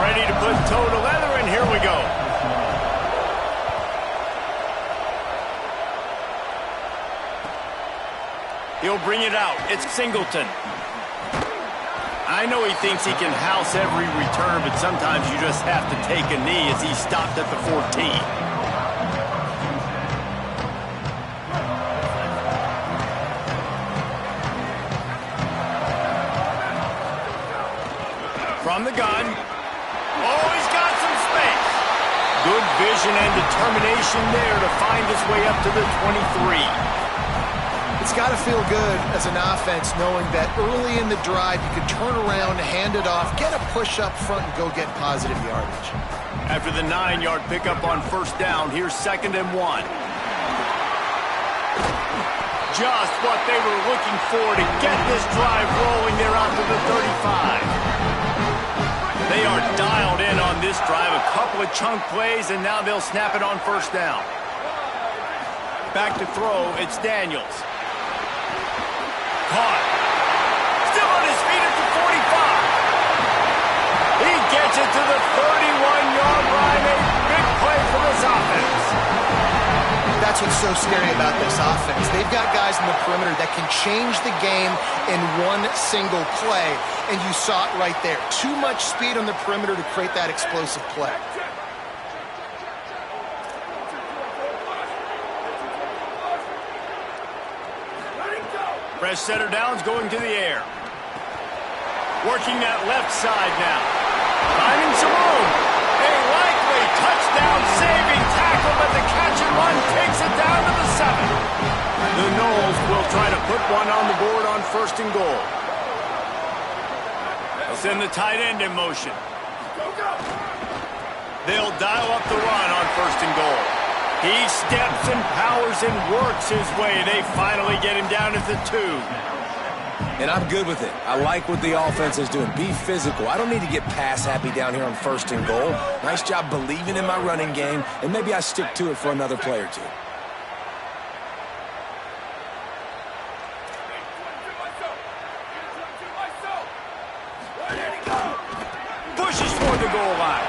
ready to put toe to leather, and here we go. He'll bring it out. It's Singleton. I know he thinks he can house every return, but sometimes you just have to take a knee as he stopped at the 14. From the gun. Oh, he's got some space. Good vision and determination there to find his way up to the 23. It's got to feel good as an offense knowing that early in the drive you can turn around, hand it off, get a push up front, and go get positive yardage. After the 9-yard pickup on first down, here's 2nd and 1. Just what they were looking for to get this drive rolling there out to the 35. They are dialed in on this drive, a couple of chunk plays, and now they'll snap it on first down. Back to throw, it's Daniels. Caught. Still on his feet at the 45. He gets it to the 31-yard line, a big play for this offense. That's what's so scary about this offense. They've got guys in the perimeter that can change the game in one single play, and you saw it right there. Too much speed on the perimeter to create that explosive play. Fresh setter downs going to the air. Working that left side now. Finding some room. A likely touchdown-saving tackle, but the catch and run takes it down to the 7. The Noles will try to put one on the board on 1st and goal. They'll send the tight end in motion. They'll dial up the run on 1st and goal. He steps and powers and works his way. They finally get him down at the 2. And I'm good with it. I like what the offense is doing. Be physical. I don't need to get pass happy down here on 1st and goal. Nice job believing in my running game, and maybe I stick to it for another play or two. Pushes toward the goal line.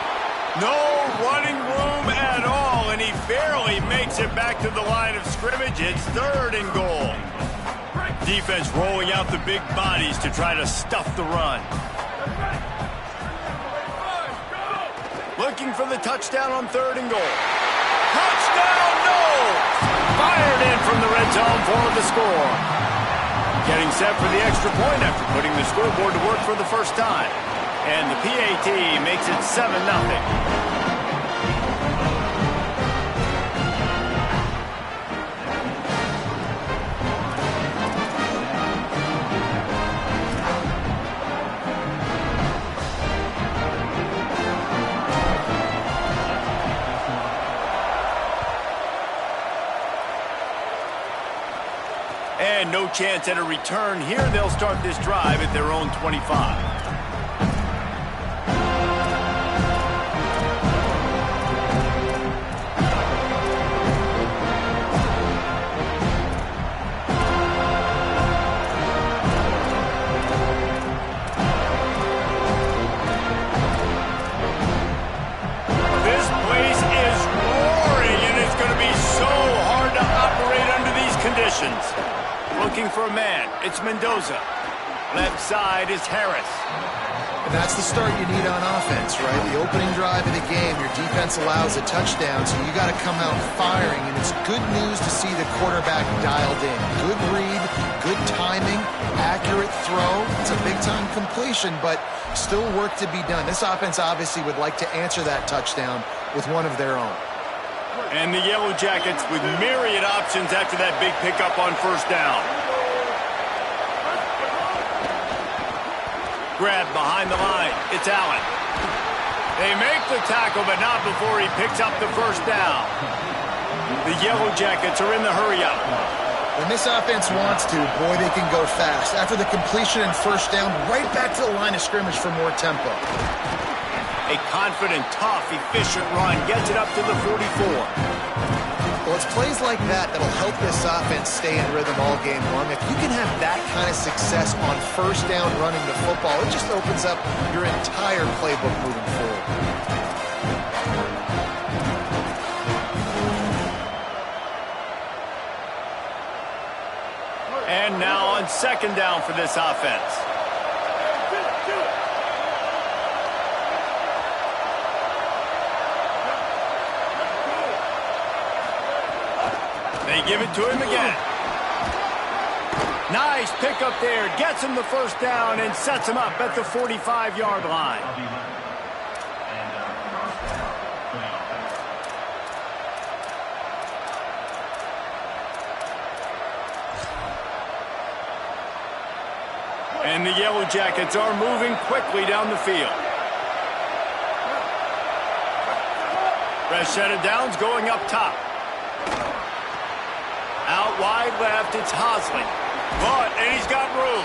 No running room at all, and he barely makes it back to the line of scrimmage. It's 3rd and goal. Defense rolling out the big bodies to try to stuff the run. Looking for the touchdown on 3rd and goal. Touchdown, no! Fired in from the red zone for the score. Getting set for the extra point after putting the scoreboard to work for the first time. And the PAT makes it 7-0. And no chance at a return here. They'll start this drive at their own 25. This place is roaring, and it's going to be so hard to operate under these conditions. Looking for a man. It's Mendoza. Left side is Harris. And that's the start you need on offense, right? The opening drive of the game, your defense allows a touchdown, so you got to come out firing, and it's good news to see the quarterback dialed in. Good read, good timing, accurate throw. It's a big-time completion, but still work to be done. This offense obviously would like to answer that touchdown with one of their own. And the Yellow Jackets with myriad options after that big pickup on first down. Grab behind the line. It's Allen. They make the tackle, but not before he picks up the first down. The Yellow Jackets are in the hurry-up. When this offense wants to, boy, they can go fast. After the completion and first down, right back to the line of scrimmage for more tempo. A confident, tough, efficient run gets it up to the 44. Well, it's plays like that that'll help this offense stay in rhythm all game long. If you can have that kind of success on first down running the football, it just opens up your entire playbook moving forward. And now on second down for this offense. They give it to him again. Nice pickup there. Gets him the first down and sets him up at the 45-yard line. And the Yellow Jackets are moving quickly down the field. Fresh set of downs going up top. Out wide left, it's Hosley. And he's got room.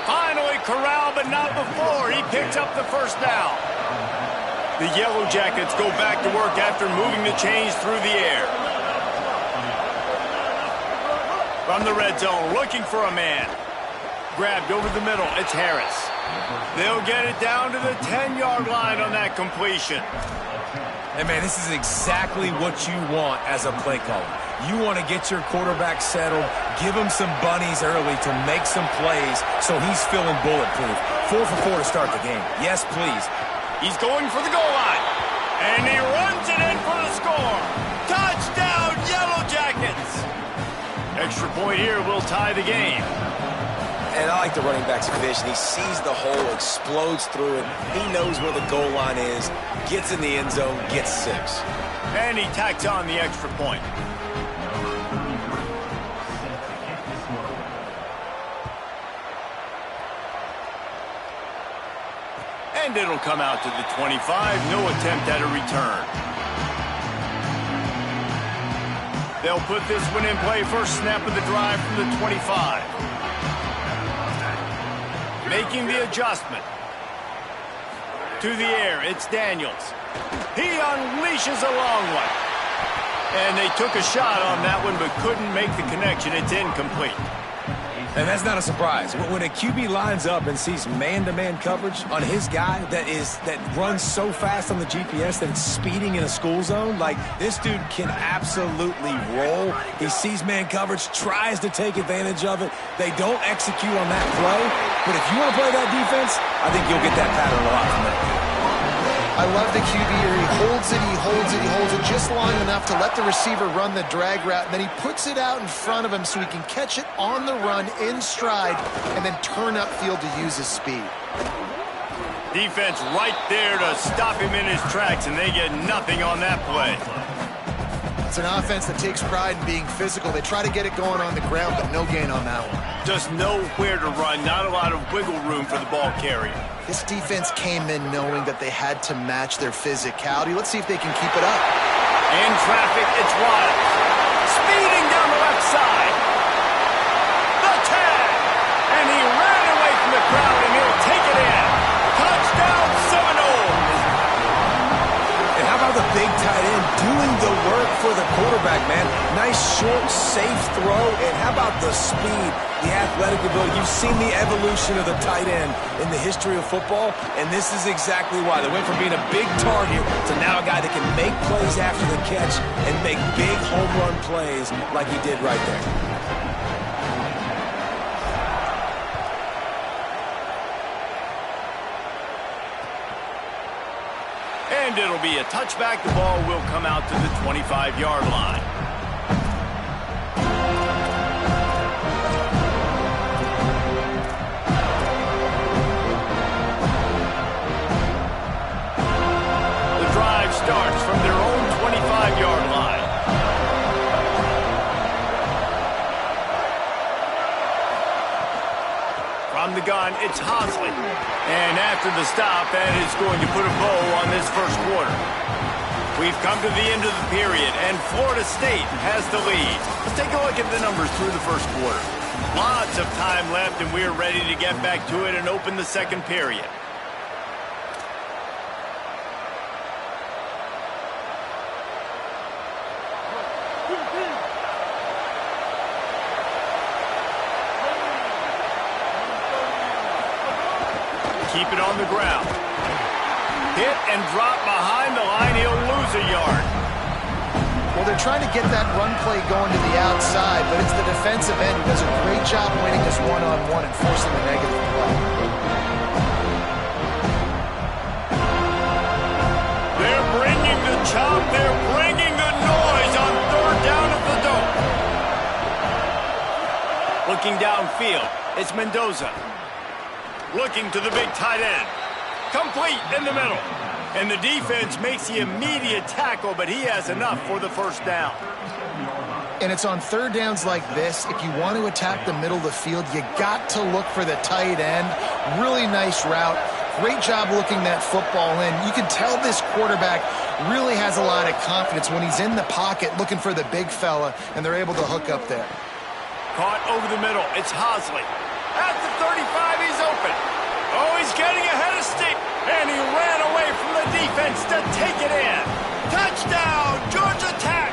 Finally corralled, but not before. He picks up the first down. The Yellow Jackets go back to work after moving the chains through the air. From the red zone, looking for a man. Grabbed over the middle, it's Harris. They'll get it down to the 10-yard line on that completion. And, man, this is exactly what you want as a play caller. You want to get your quarterback settled, give him some bunnies early to make some plays so he's feeling bulletproof. 4 for 4 to start the game. Yes, please. He's going for the goal line. And he runs it in for the score. Touchdown, Yellow Jackets. Extra point here will tie the game. And I like the running back's vision. He sees the hole, explodes through it. He knows where the goal line is, gets in the end zone, gets 6. And he tacks on the extra point. And it'll come out to the 25. No attempt at a return. They'll put this one in play. First snap of the drive from the 25. Making the adjustment. To the air, it's Daniels. He unleashes a long one. And they took a shot on that one, but couldn't make the connection. It's incomplete. And that's not a surprise. When a QB lines up and sees man-to-man coverage on his guy that runs so fast on the GPS that it's speeding in a school zone, like this dude can absolutely roll. He sees man coverage, tries to take advantage of it. They don't execute on that play. But if you want to play that defense, I think you'll get that pattern a lot from that. I love the QB here. He holds it, he holds it, he holds it just long enough to let the receiver run the drag route, and then he puts it out in front of him so he can catch it on the run in stride and then turn upfield to use his speed. Defense right there to stop him in his tracks, and they get nothing on that play. It's an offense that takes pride in being physical. They try to get it going on the ground, but no gain on that one. Just nowhere to run, not a lot of wiggle room for the ball carrier. This defense came in knowing that they had to match their physicality. Let's see if they can keep it up. In traffic, it's Wild. Speeding down the left side. The tag! And he ran away from the crowd, and he'll take it in. Touchdown, Seminoles! And how about the big tight end doing the work for the quarterback, man? Nice, short, safe throw. And how about the speed, the athletic ability? You've seen the evolution of the tight end in the history of football, and this is exactly why. They went from being a big target to now a guy that can make plays after the catch and make big home run plays like he did right there. And it'll be a touchback. The ball will come out to the 25-yard line. The drive starts from their own 25-yard line. From the gun, it's Hosley. And after the stop, that is going to put a bow on this first quarter. We've come to the end of the period, and Florida State has the lead. Let's take a look at the numbers through the first quarter. Lots of time left, and we're ready to get back to it and open the second period. and drop behind the line. He'll lose a yard. Well, they're trying to get that run play going to the outside, but it's the defensive end who does a great job winning this one-on-one and forcing the negative play. They're bringing the chop. They're bringing the noise on third down at the Dome. Looking downfield, it's Mendoza. Looking to the big tight end. Complete in the middle. And the defense makes the immediate tackle, but he has enough for the first down. And it's on third downs like this, if you want to attack the middle of the field, you got to look for the tight end. Really nice route. Great job looking that football in. You can tell this quarterback really has a lot of confidence when he's in the pocket looking for the big fella, and they're able to hook up there. Caught over the middle. It's Hosley. At the 35, he's open. Oh, he's getting ahead of steam. And he ran away from the defense to take it in. Touchdown, Georgia Tech.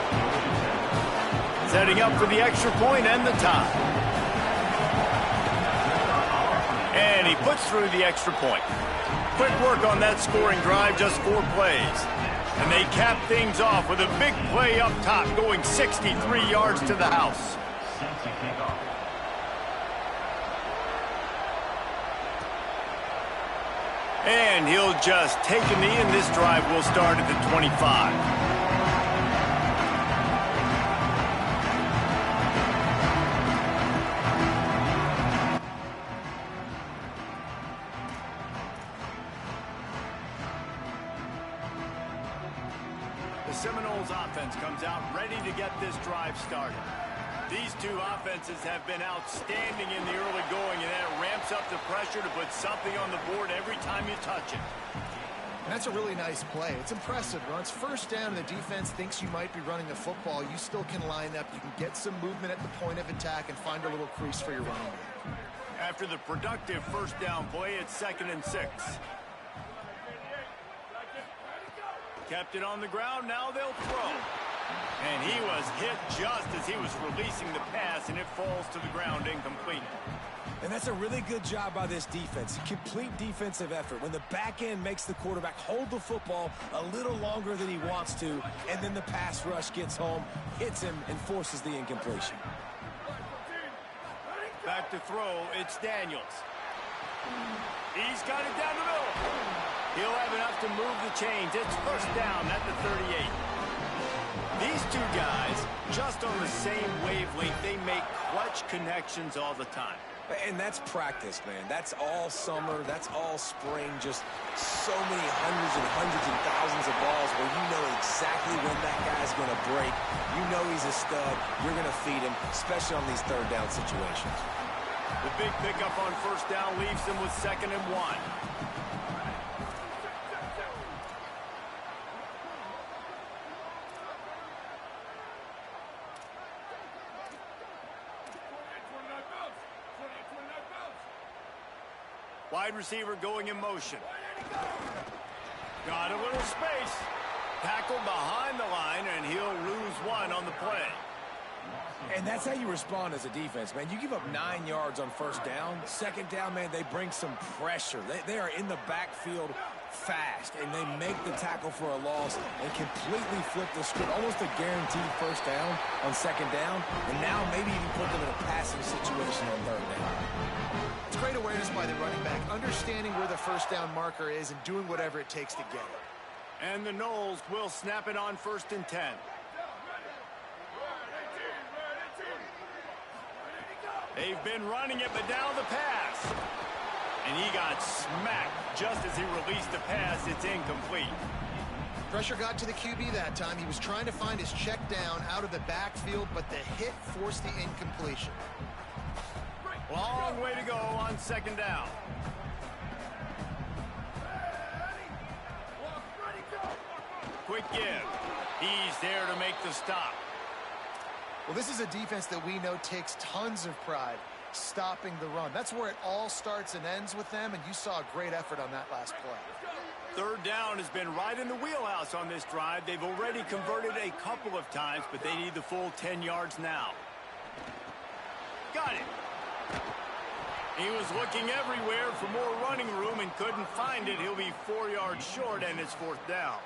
Setting up for the extra point and the tie. And he puts through the extra point. Quick work on that scoring drive, just 4 plays. And they cap things off with a big play up top, going 63 yards to the house. And he'll just take a knee, and this drive will start at the 25. The Seminoles offense comes out ready to get this drive started. These two offenses have been outstanding in the early going, and that ramps up the pressure to put something on the board every time you touch it. And that's a really nice play. It's impressive. When it's first down and the defense thinks you might be running the football, you still can line up. You can get some movement at the point of attack and find a little crease for your running back. After the productive first down play, it's 2nd and 6. Kept it on the ground, now they'll throw. And he was hit just as he was releasing the pass, and it falls to the ground incomplete. And that's a really good job by this defense. Complete defensive effort. When the back end makes the quarterback hold the football a little longer than he wants to, and then the pass rush gets home, hits him, and forces the incompletion. Back to throw, it's Daniels. He's got it down the middle. He'll have enough to move the chains. It's first down at the 38. These two guys, just on the same wavelength, they make clutch connections all the time. And that's practice, man. That's all summer. That's all spring. Just so many hundreds and thousands of balls where you know exactly when that guy's going to break. You know he's a stud. You're going to feed him, especially on these third down situations. The big pickup on first down leaves them with 2nd and 1. Wide receiver going in motion. Got a little space. Tackled behind the line, and he'll lose 1 on the play. And that's how you respond as a defense, man. You give up 9 yards on first down. 2nd down, man, they bring some pressure. They are in the backfield fast, and they make the tackle for a loss and completely flip the script. Almost a guaranteed first down on 2nd down, and now maybe even put them in a passing situation on 3rd down. It's great awareness by the running back, understanding where the first down marker is and doing whatever it takes to get it. And the Noles will snap it on 1st and 10. They've been running it, but now the pass. And he got smacked just as he released the pass. It's incomplete. Pressure got to the QB that time. He was trying to find his check down out of the backfield, but the hit forced the incompletion. Long way to go on 2nd down. Quick give. He's there to make the stop. Well, this is a defense that we know takes tons of pride stopping the run. That's where it all starts and ends with them, and you saw a great effort on that last play. 3rd down has been right in the wheelhouse on this drive. They've already converted a couple of times, but they need the full 10 yards now. Got it. He was looking everywhere for more running room and couldn't find it. He'll be 4 yards short, and it's fourth down.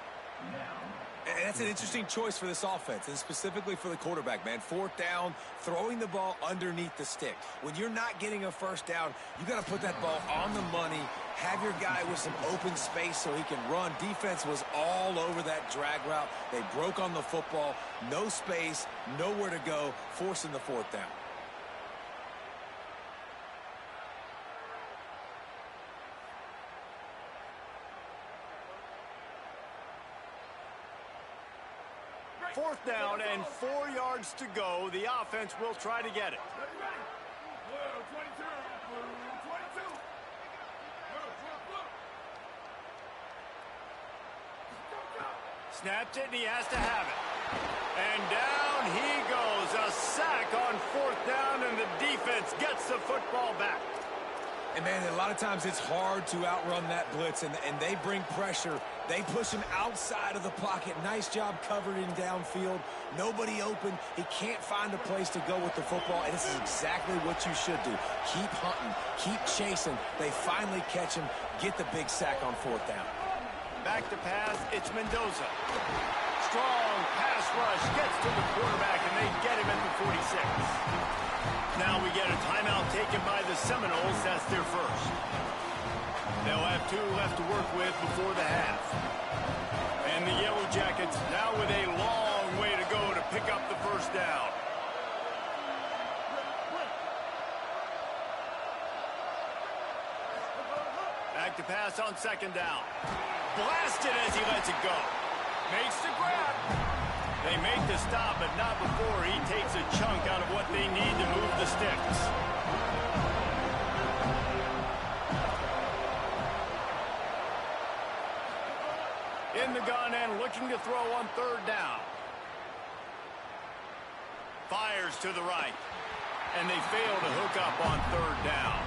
And that's an interesting choice for this offense, and specifically for the quarterback, man. Fourth down, throwing the ball underneath the stick. When you're not getting a first down, you got to put that ball on the money, have your guy with some open space so he can run. Defense was all over that drag route. They broke on the football, no space, nowhere to go, forcing the fourth down. Fourth down and 4 yards to go. The offense will try to get it. Snapped it, and he has to have it. And down he goes. A sack on fourth down, and the defense gets the football back. And, man, a lot of times it's hard to outrun that blitz, and they bring pressure. They push him outside of the pocket. Nice job covered in downfield. Nobody open. He can't find a place to go with the football, and this is exactly what you should do. Keep hunting. Keep chasing. They finally catch him. Get the big sack on fourth down. Back to pass. It's Mendoza. Strong pass rush. Gets to the quarterback, and they get him at the 46. Now we get a timeout taken by the Seminoles. That's their first. They'll have 2 left to work with before the half. And the Yellow Jackets now with a long way to go to pick up the first down. Back to pass on second down. Blasted as he lets it go. Makes the grab. They make the stop, but not before he takes a chunk out of what they need to move the sticks. In the gun and looking to throw on third down. Fires to the right. And they fail to hook up on third down.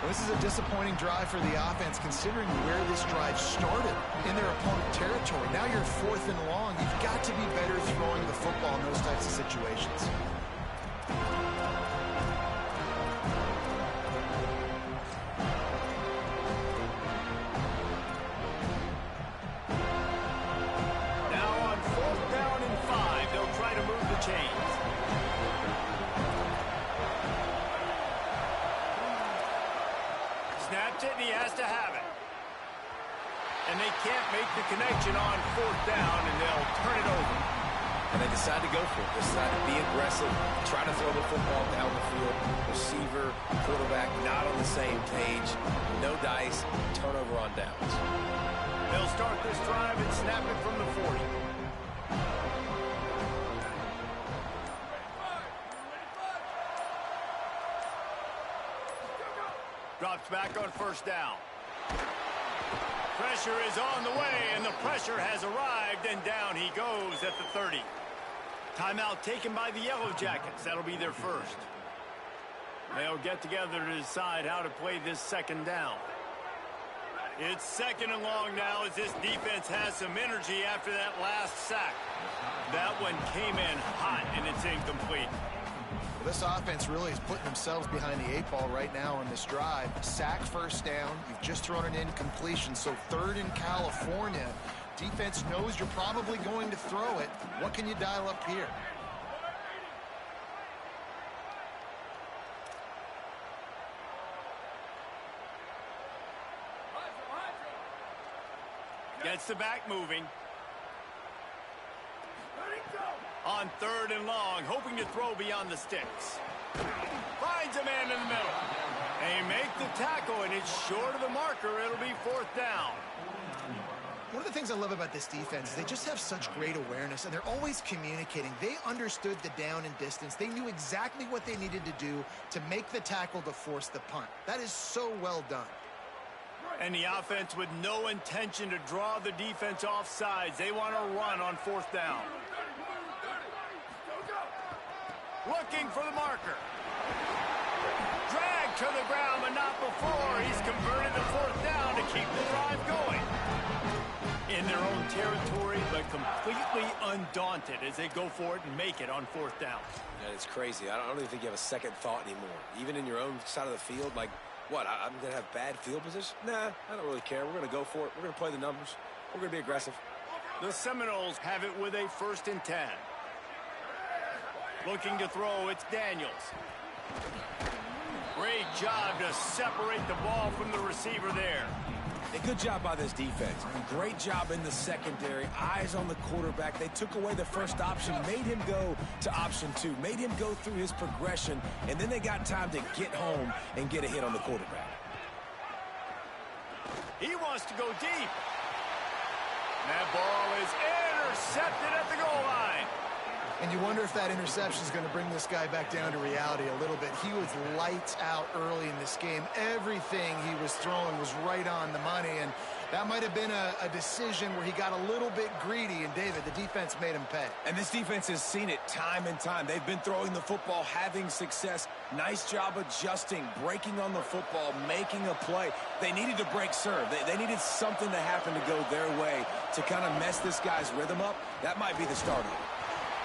Well, this is a disappointing drive for the offense, considering where this drive started, in their opponent territory. Now you're fourth and long. You've got to be better throwing the football in those types of situations. Now on fourth down and 5, they'll try to move the chains. Snapped it, and he has to have it. And they can't make the connection on fourth down, and they'll turn it over. And they decide to go for it. They decide to be aggressive, try to throw the football down the field. Receiver, quarterback, not on the same page. No dice, turnover on downs. They'll start this drive and snap it from the 40. Drops back on first down. Pressure is on the way, and the pressure has arrived, and down he goes at the 30. Timeout taken by the Yellow Jackets. That'll be their first. They'll get together to decide how to play this second down. It's second and long now as this defense has some energy after that last sack. That one came in hot, and it's incomplete. Well, this offense really is putting themselves behind the 8 ball right now on this drive. Sack first down. You've just thrown an incompletion, so third in California. Defense knows you're probably going to throw it. What can you dial up here? Gets the back moving. On third and long, hoping to throw beyond the sticks. Finds a man in the middle. They make the tackle, and it's short of the marker. It'll be fourth down. One of the things I love about this defense is they just have such great awareness, and they're always communicating. They understood the down and distance. They knew exactly what they needed to do to make the tackle to force the punt. That is so well done. And the offense with no intention to draw the defense off sides. They want to run on fourth down. Looking for the marker. Dragged to the ground, but not before. He's converted the fourth down to keep the drive going. In their own territory, but completely undaunted as they go for it and make it on fourth down. Yeah, it's crazy. I don't even think you have a second thought anymore. Even in your own side of the field, like, what, I'm going to have bad field position? Nah, I don't really care. We're going to go for it. We're going to play the numbers. We're going to be aggressive. The Seminoles have it with a 1st and 10. Looking to throw, it's Daniels. Great job to separate the ball from the receiver there. A good job by this defense. Great job in the secondary. Eyes on the quarterback. They took away the first option, made him go to option 2, made him go through his progression, and then they got time to get home and get a hit on the quarterback. He wants to go deep. That ball is intercepted at the goal line. And you wonder if that interception is going to bring this guy back down to reality a little bit. He was lights out early in this game. Everything he was throwing was right on the money, and that might have been a decision where he got a little bit greedy, and David, the defense made him pay. And this defense has seen it time and time. They've been throwing the football, having success. Nice job adjusting, breaking on the football, making a play. They needed to break serve. They needed something to happen to go their way to kind of mess this guy's rhythm up. That might be the start of it.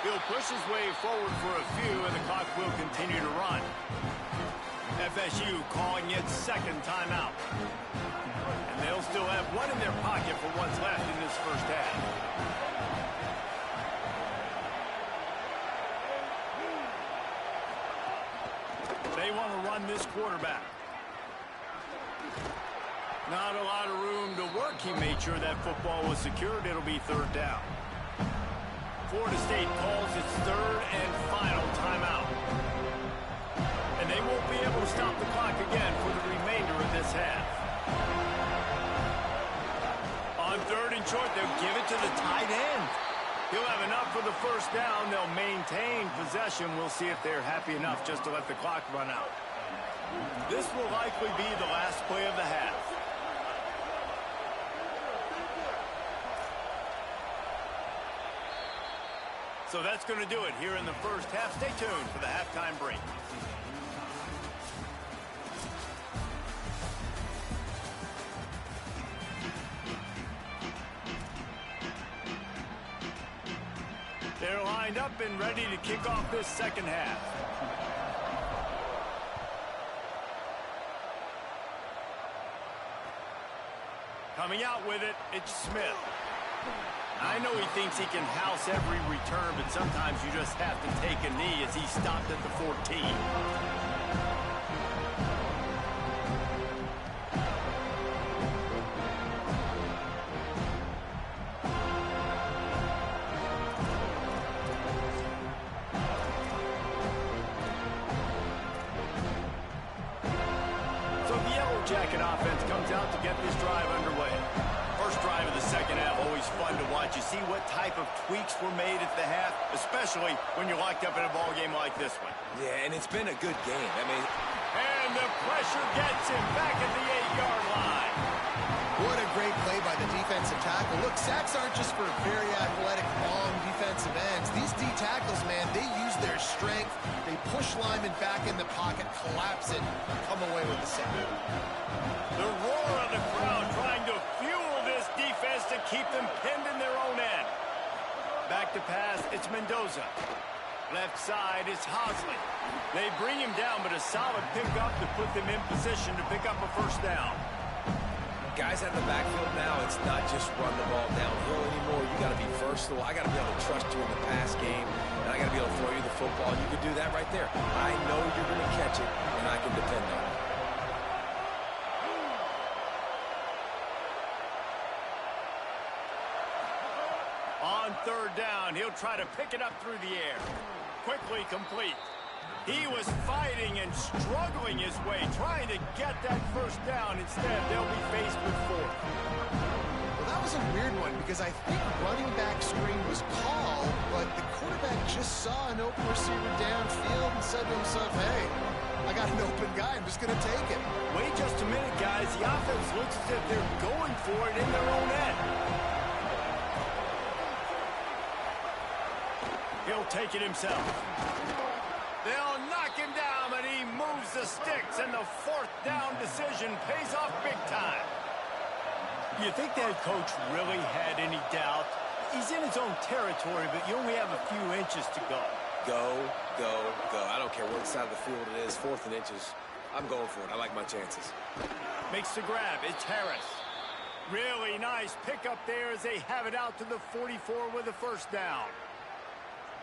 He'll push his way forward for a few, and the clock will continue to run. FSU calling its 2nd timeout. And they'll still have one in their pocket for what's left in this first half. They want to run this quarterback. Not a lot of room to work. He made sure that football was secured. It'll be 3rd down. Florida State calls its 3rd and final timeout. And they won't be able to stop the clock again for the remainder of this half. On 3rd and short, they'll give it to the tight end. He'll have enough for the first down. They'll maintain possession. We'll see if they're happy enough just to let the clock run out. This will likely be the last play of the half. So that's going to do it here in the first half. Stay tuned for the halftime break. They're lined up and ready to kick off this second half. Coming out with it, it's Smith. I know he thinks he can house every return, but sometimes you just have to take a knee as he stopped at the 14. Jacket offense comes out to get this drive underway. First drive of the second half, always fun to watch. You see what type of tweaks were made at the half, especially when you're locked up in a ball game like this one. Yeah, and it's been a good game. And the pressure gets him back at the 8-yard line. What a great play by the defensive tackle. Look, sacks aren't just for very athletic, long defensive ends. These D tackles, man, they use their strength. They push linemen back in the pocket, collapse it, come away with the sack. The roar of the crowd trying to fuel this defense to keep them pinned in their own end. Back to pass, it's Mendoza. Left side is Hosley. They bring him down, but a solid pickup to put them in position to pick up a first down. Guys out in the backfield now, it's not just run the ball downhill anymore. You got to be versatile. I got to be able to trust you in the pass game, and I got to be able to throw you the football. You can do that right there. I know you're going to catch it, and I can depend on it. On 3rd down, he'll try to pick it up through the air. Quickly complete. He was fighting and struggling his way, trying to get that first down. Instead, they'll be faced with 4th. Well, that was a weird one because I think running back screen was called, but the quarterback just saw an open receiver downfield and said to himself, hey, I got an open guy. I'm just going to take it. Wait just a minute, guys. The offense looks as if they're going for it in their own end. He'll take it himself. They'll knock him down, but he moves the sticks, and the 4th down decision pays off big time. You think that coach really had any doubt? He's in his own territory, but you only have a few inches to go. Go, go, go. I don't care what side of the field it is, 4th and inches. I'm going for it. I like my chances. Makes the grab. It's Harris. Really nice pickup there as they have it out to the 44 with a first down.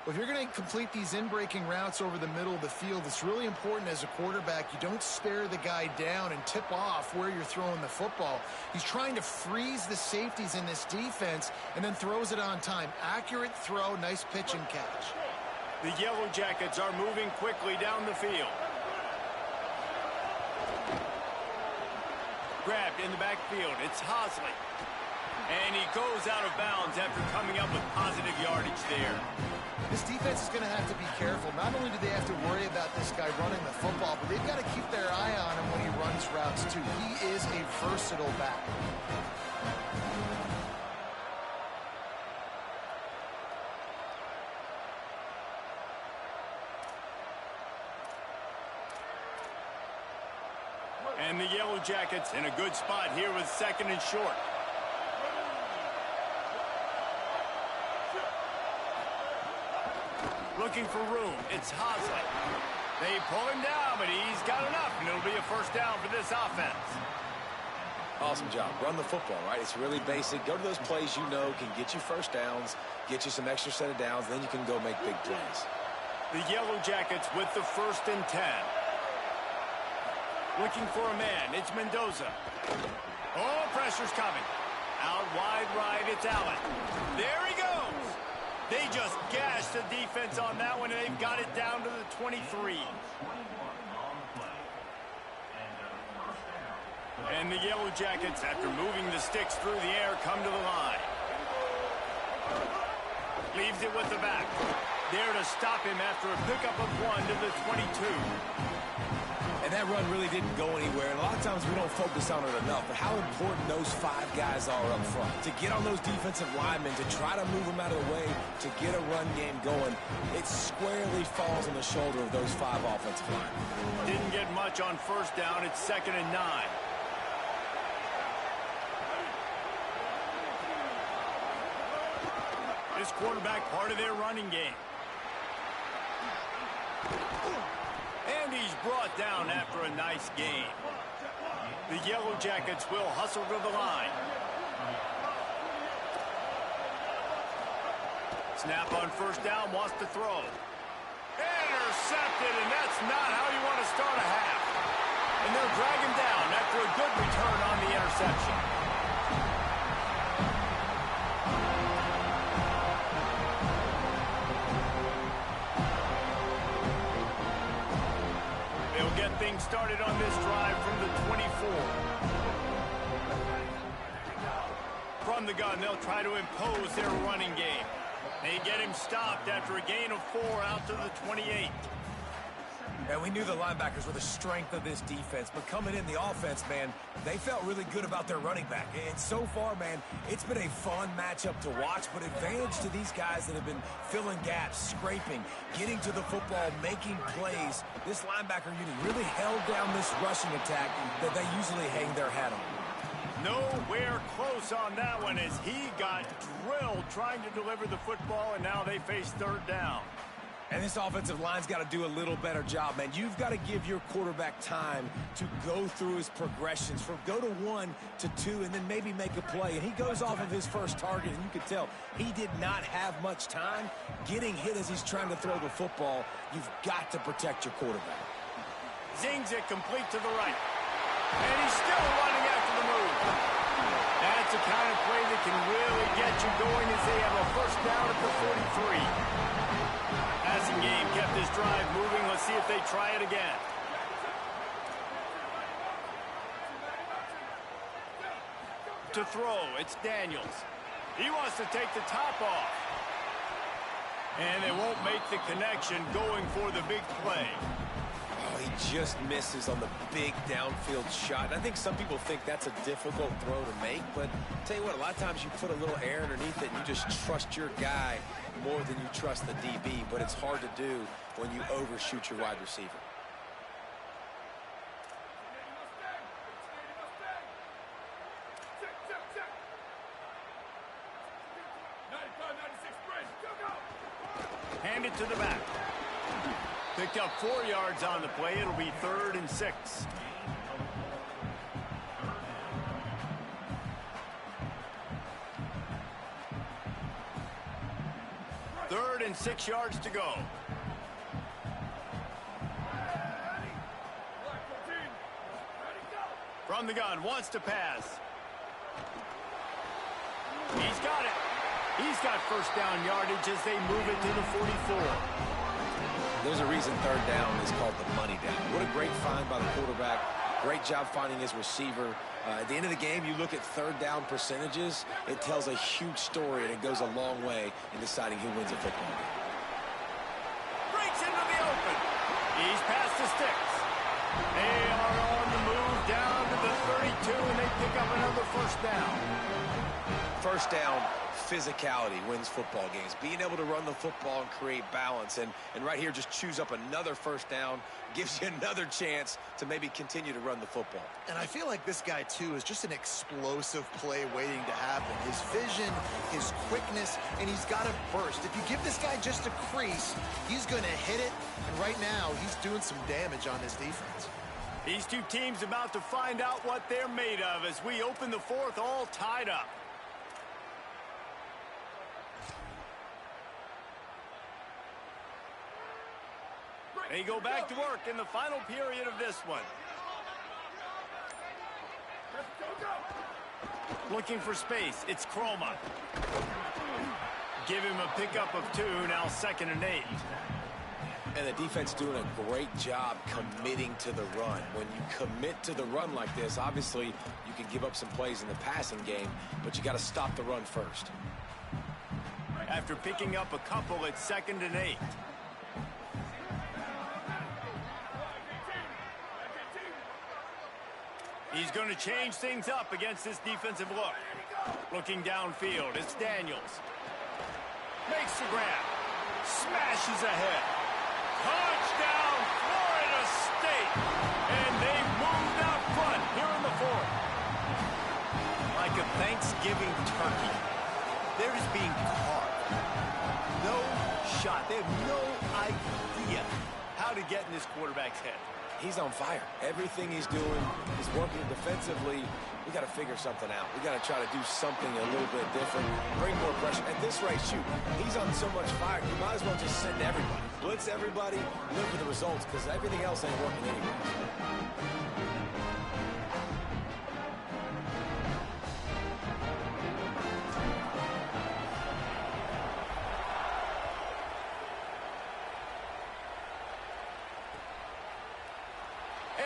Well, if you're going to complete these in-breaking routes over the middle of the field, it's really important as a quarterback you don't stare the guy down and tip off where you're throwing the football. He's trying to freeze the safeties in this defense and then throws it on time. Accurate throw, nice pitch and catch. The Yellow Jackets are moving quickly down the field. Grabbed in the backfield. It's Hosley. And he goes out of bounds after coming up with positive yardage there. This defense is going to have to be careful. Not only do they have to worry about this guy running the football, but they've got to keep their eye on him when he runs routes too. He is a versatile back. And the Yellow Jackets in a good spot here with 2nd and short. Looking for room. It's Hosley. They pull him down, but he's got enough, and it'll be a first down for this offense. Awesome job. Run the football, right? It's really basic. Go to those plays you know can get you first downs, get you some extra set of downs, then you can go make big plays. The Yellow Jackets with the 1st and 10. Looking for a man. It's Mendoza. Oh, pressure's coming. Out wide right, it's Allen. There he goes. They just gashed the defense on that one, and they've got it down to the 23. And the Yellow Jackets, after moving the sticks through the air, come to the line. Leaves it with the back. There to stop him after a pickup of 1 to the 22. And that run really didn't go anywhere. And a lot of times we don't focus on it enough. But how important those 5 guys are up front. To get on those defensive linemen, to try to move them out of the way, to get a run game going, it squarely falls on the shoulder of those 5 offensive linemen. Didn't get much on first down. It's 2nd and 9. This quarterback part of their running game. And he's brought down after a nice gain. The Yellow Jackets will hustle to the line. Snap on first down, wants to throw. Intercepted, and that's not how you want to start a half. And they'll drag him down after a good return on the interception. They'll get things started on this drive from the 24. From the gun, they'll try to impose their running game. They get him stopped after a gain of 4 out to the 28. And we knew the linebackers were the strength of this defense, but coming in the offense, man, they felt really good about their running back. And so far, man, it's been a fun matchup to watch, but advantage to these guys that have been filling gaps, scraping, getting to the football, making plays. This linebacker unit really held down this rushing attack that they usually hang their hat on. Nowhere close on that one as he got drilled trying to deliver the football, and now they face 3rd down. And this offensive line's got to do a little better job, man. You've got to give your quarterback time to go through his progressions from go to 1 to 2 and then maybe make a play. And he goes off of his first target, and you can tell he did not have much time getting hit as he's trying to throw the football. You've got to protect your quarterback. Zings it complete to the right. And he's still running after the move. That's the kind of play that can really get you going as they have a first down at the 43. Passing game kept this drive moving. Let's see if they try it again. To throw, it's Daniels. He wants to take the top off. And they won't make the connection going for the big play. Oh, he just misses on the big downfield shot. And I think some people think that's a difficult throw to make, but I'll tell you what, a lot of times you put a little air underneath it and you just trust your guy more than you trust the DB, but it's hard to do when you overshoot your wide receiver. Hand it to the back. Picked up 4 yards on the play. It'll be 3rd and 6. Third and 6 yards to go. From the gun, wants to pass. He's got it. He's got first down yardage as they move it to the 44. There's a reason 3rd down is called the money down. What a great find by the quarterback. Great job finding his receiver. At the end of the game, you look at 3rd down percentages. It tells a huge story, and it goes a long way in deciding who wins a football game. Breaks into the open. He's past the sticks. They are on the move down to the 32, and they pick up another first down. First down, physicality wins football games. Being able to run the football and create balance. And right here, just choose up another first down. Gives you another chance to maybe continue to run the football. And I feel like this guy, too, is just an explosive play waiting to happen. His vision, his quickness, and he's got a burst. If you give this guy just a crease, he's going to hit it. And right now, he's doing some damage on this defense. These two teams about to find out what they're made of as we open the 4th all tied up. They go back to work in the final period of this one. Looking for space. It's Chroma. Give him a pickup of 2, now 2nd and 8. And the defense doing a great job committing to the run. When you commit to the run like this, obviously you can give up some plays in the passing game, but you got to stop the run first. After picking up a couple, it's 2nd and 8. He's going to change things up against this defensive look. Looking downfield, it's Daniels. Makes the grab. Smashes ahead. Touchdown, Florida State. And they've moved out front here in the 4th. Like a Thanksgiving turkey. They're just being carved. No shot. They have no idea how to get in this quarterback's head. He's on fire. Everything he's doing is working defensively. We got to figure something out. We got to try to do something a little bit different. Bring more pressure. At this rate, shoot, he's on so much fire. You might as well just send everybody. Blitz everybody, look for the results, because everything else ain't working anyway.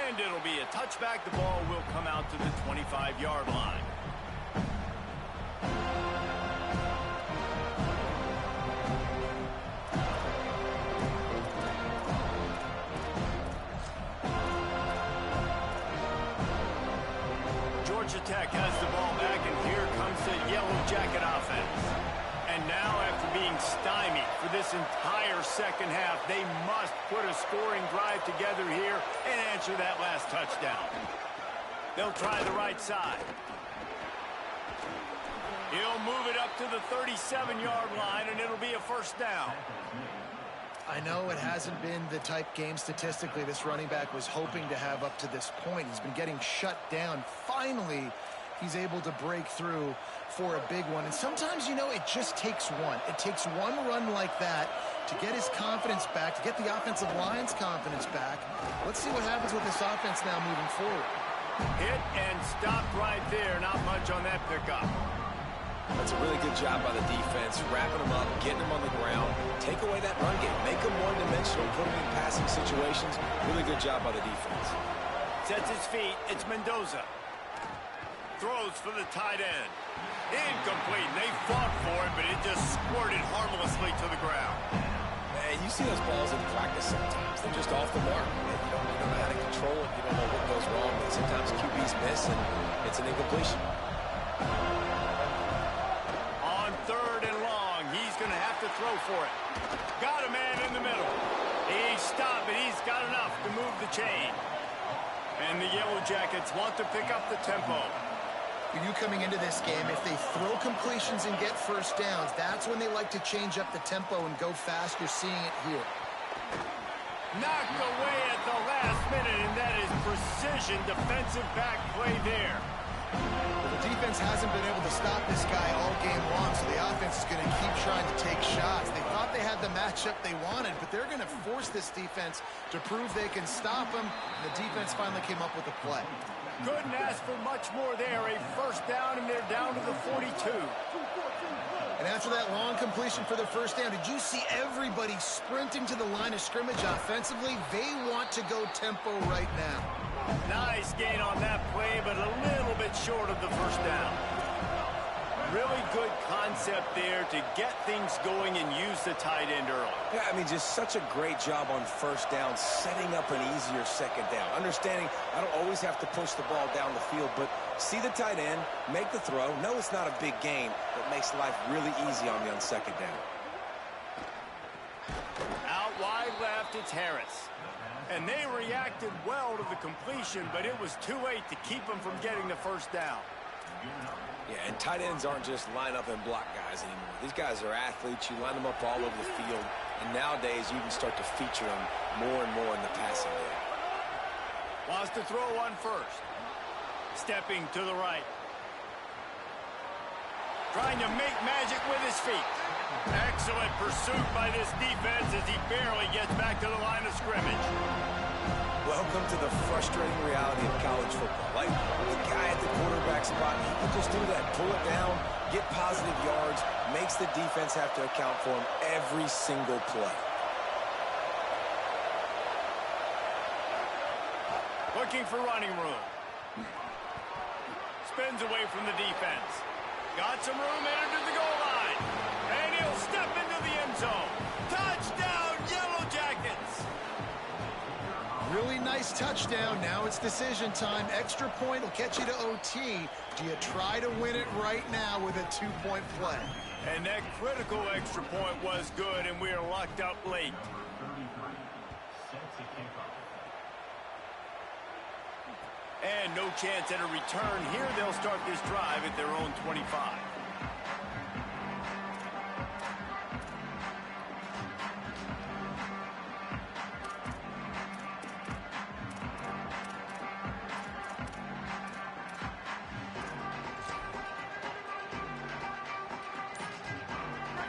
And it'll be a touchback. The ball will come out to the 25-yard line. Georgia Tech has the ball back, and here comes the Yellow Jacket offense. And now, after being stymied for this entire second half, they must put a scoring drive together here and answer that last touchdown. They'll try the right side. He'll move it up to the 37-yard line, and it'll be a first down. I know it hasn't been the type game statistically this running back was hoping to have up to this point. He's been getting shut down. Finally, he's able to break through for a big one. And sometimes, you know, it just takes one. It takes one run like that to get his confidence back, to get the offensive line's confidence back. Let's see what happens with this offense now moving forward. Hit and stopped right there. Not much on that pickup. That's a really good job by the defense, wrapping them up, getting them on the ground. Take away that run game. Make them one-dimensional, put them in passing situations. Really good job by the defense. Sets his feet. It's Mendoza. Throws for the tight end. Incomplete. They fought for it, but it just squirted harmlessly to the ground. Man, you see those balls in practice sometimes. They're just off the mark. You don't know how to control it. You don't know what goes wrong. But sometimes QBs miss, and it's an incompletion. On 3rd and long, he's going to have to throw for it. Got a man in the middle. He stopped, but he's got enough to move the chain. And the Yellow Jackets want to pick up the tempo. You coming into this game, if they throw completions and get first downs, that's when they like to change up the tempo and go fast. You're seeing it here. Knocked away at the last minute, and that is precision defensive back play there. The defense hasn't been able to stop this guy all game long, so the offense is going to keep trying to take shots. They thought they had the matchup they wanted, but they're going to force this defense to prove they can stop them. The defense finally came up with a play. Couldn't ask for much more there. A first down, and they're down to the 42. And after that long completion for the first down, did you see everybody sprinting to the line of scrimmage offensively? They want to go tempo right now. Nice gain on that play, but a little bit short of the first down. Really good concept there to get things going and use the tight end early. Yeah, I mean, just such a great job on first down, setting up an easier second down. Understanding I don't always have to push the ball down the field, but see the tight end, make the throw. No, it's not a big gain, but makes life really easy on me on second down. Out wide left, it's Harris. And they reacted well to the completion, but it was too late to keep them from getting the first down. Yeah, and tight ends aren't just line up and block guys anymore. These guys are athletes. You line them up all over the field. And nowadays, you can start to feature them more and more in the passing game. Wants to throw on first. Stepping to the right. Trying to make magic with his feet. Excellent pursuit by this defense as he barely gets back to the line of scrimmage. Welcome to the frustrating reality of college football. Like, the guy at the quarterback spot, he can just do that. Pull it down, get positive yards, makes the defense have to account for him every single play. Looking for running room. Spins away from the defense. Got some room, entered to the goal line. And he'll step into the end zone. Touchdown, Yellow Jackets! Really nice touchdown. Now it's decision time. Extra point will catch you to OT. Do you try to win it right now with a two-point play? And that critical extra point was good, and we are locked up late. And no chance at a return here. They'll start this drive at their own 25.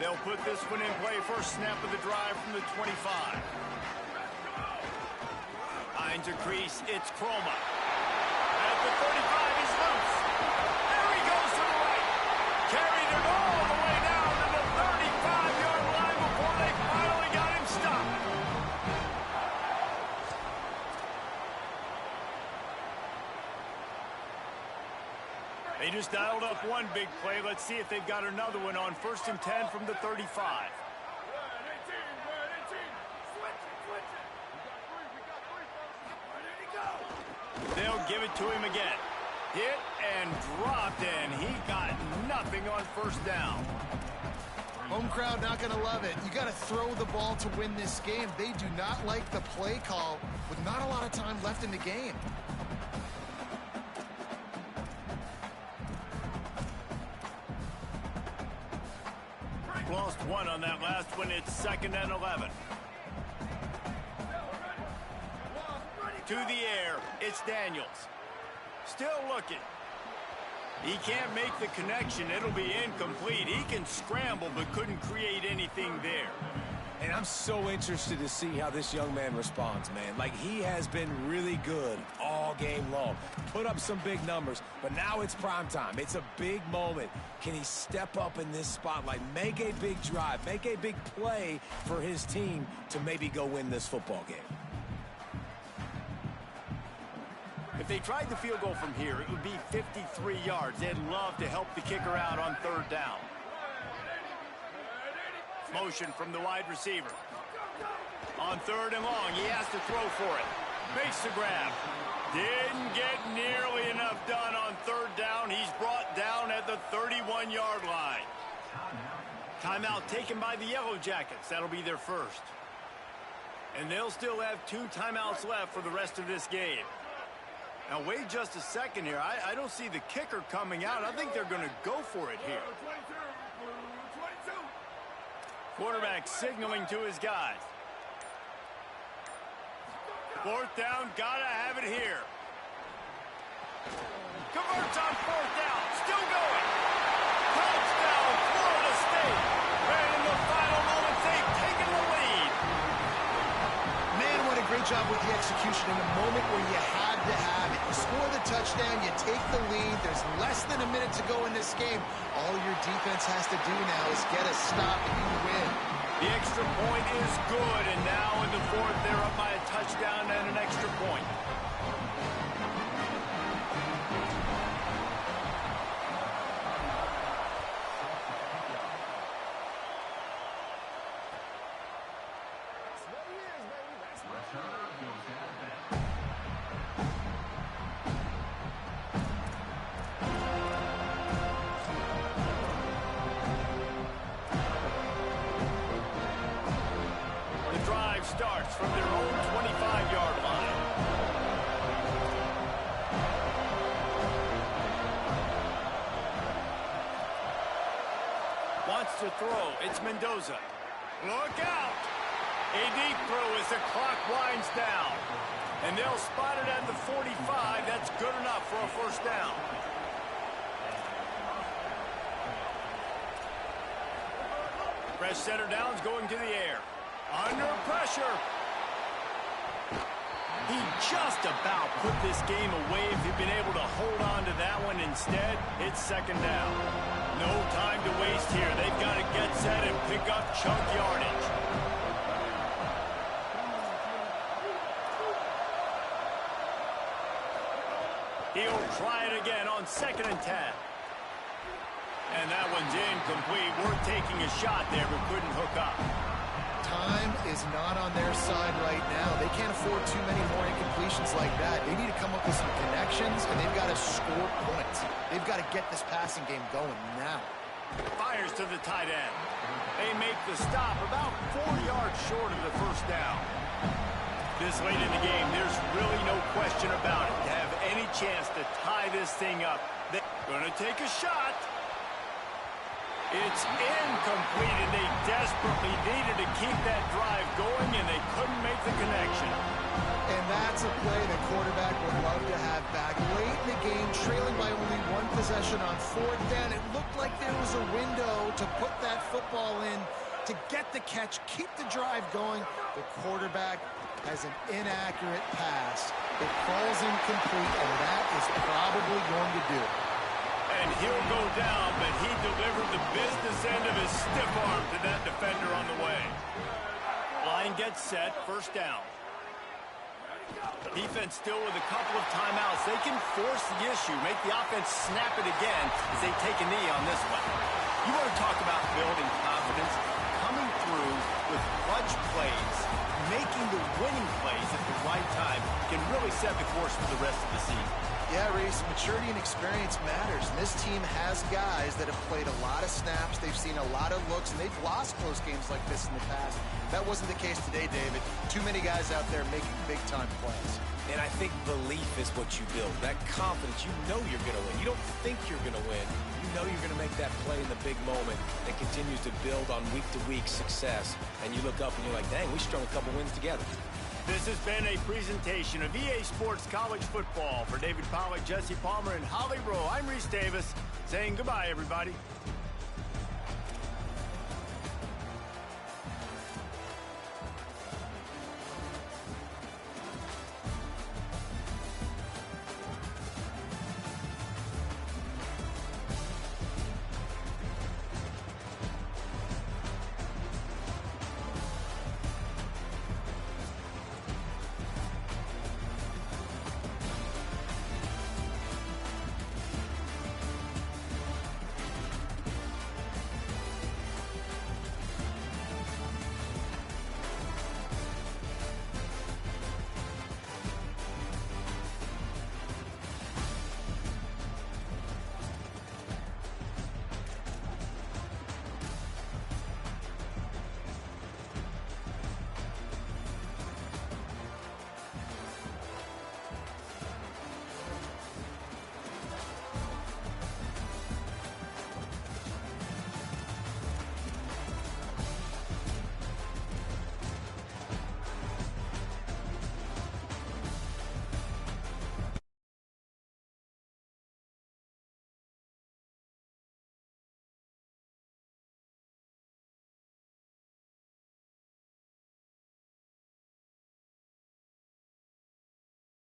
They'll put this one in play. First snap of the drive from the 25. Finds a crease. It's Chroma. At the 35, he's loose. There he goes to the right. Carried it all the way down to the 35-yard line before they finally got him stopped. They just dialed up one big play. Let's see if they've got another one on 1st and 10 from the 35. They'll give it to him again. Hit and dropped, and he got nothing on first down. Home crowd not going to love it. You got to throw the ball to win this game. They do not like the play call with not a lot of time left in the game. Lost one on that last one. It's 2nd and 11. To the air, it's Daniels. Still looking. He can't make the connection. It'll be incomplete. He can scramble, but couldn't create anything there. And I'm so interested to see how this young man responds, man. Like, he has been really good all game long. Put up some big numbers, but now it's prime time. It's a big moment. Can he step up in this spotlight, make a big drive, make a big play for his team to maybe go win this football game? If they tried the field goal from here, it would be 53 yards. They'd love to help the kicker out on 3rd down. Motion from the wide receiver. On 3rd and long, he has to throw for it. Makes the grab. Didn't get nearly enough done on 3rd down. He's brought down at the 31-yard line. Timeout taken by the Yellow Jackets. That'll be their first. And they'll still have 2 timeouts left for the rest of this game. Now, wait just a second here. I don't see the kicker coming out. I think they're going to go for it here. Quarterback signaling to his guys. Fourth down, gotta have it here. Converts on fourth down, still going. Touchdown, Florida State. And in the final moments, they've taken the lead. Man, what a great job with the execution in the moment where you had to have it. You score the touchdown, you take the lead. There's less than a minute to go in this game. All your defense has to do now is get a stop and you win. The extra point is good, and now in the fourth, they're up by a touchdown and an extra point. Starts from their own 25-yard line. Wants to throw. It's Mendoza. Look out! A deep throw as the clock winds down. And they'll spot it at the 45. That's good enough for a first down. Fresh center downs going to the air. Under pressure. He just about put this game away if he'd been able to hold on to that one. Instead, it's second down. No time to waste here. They've got to get set and pick up chunk yardage. He'll try it again on 2nd and 10. And that one's incomplete. We're taking a shot there, but couldn't hook up. Time is not on their side right now. They can't afford too many more incompletions like that. They need to come up with some connections, and they've got to score points. They've got to get this passing game going now. Fires to the tight end. They make the stop about 4 yards short of the first down. This late in the game, there's really no question about it. To have any chance to tie this thing up, they're going to take a shot. It's incomplete, and they desperately needed to keep that drive going, and they couldn't make the connection. And that's a play the quarterback would love to have back. Late in the game, trailing by only one possession on fourth down, it looked like there was a window to put that football in, to get the catch, keep the drive going. The quarterback has an inaccurate pass. It falls incomplete, and that is probably going to do it. And he'll go down, but he delivered the business end of his stiff arm to that defender on the way. Line gets set, first down. Defense still with a couple of timeouts. They can force the issue, make the offense snap it again as they take a knee on this one. You want to talk about building confidence, coming through with clutch plays, making the winning plays at the right time can really set the course for the rest of the season. Yeah, Reese, maturity and experience matters. And this team has guys that have played a lot of snaps. They've seen a lot of looks, and they've lost close games like this in the past. That wasn't the case today, David. Too many guys out there making big-time plays. And I think belief is what you build. That confidence, you know you're going to win. You don't think you're going to win. You know you're going to make that play in the big moment that continues to build on week-to-week success. And you look up and you're like, dang, we strung a couple wins together. This has been a presentation of EA Sports College Football. For David Pollack, Jesse Palmer, and Holly Rowe, I'm Reese Davis saying goodbye, everybody.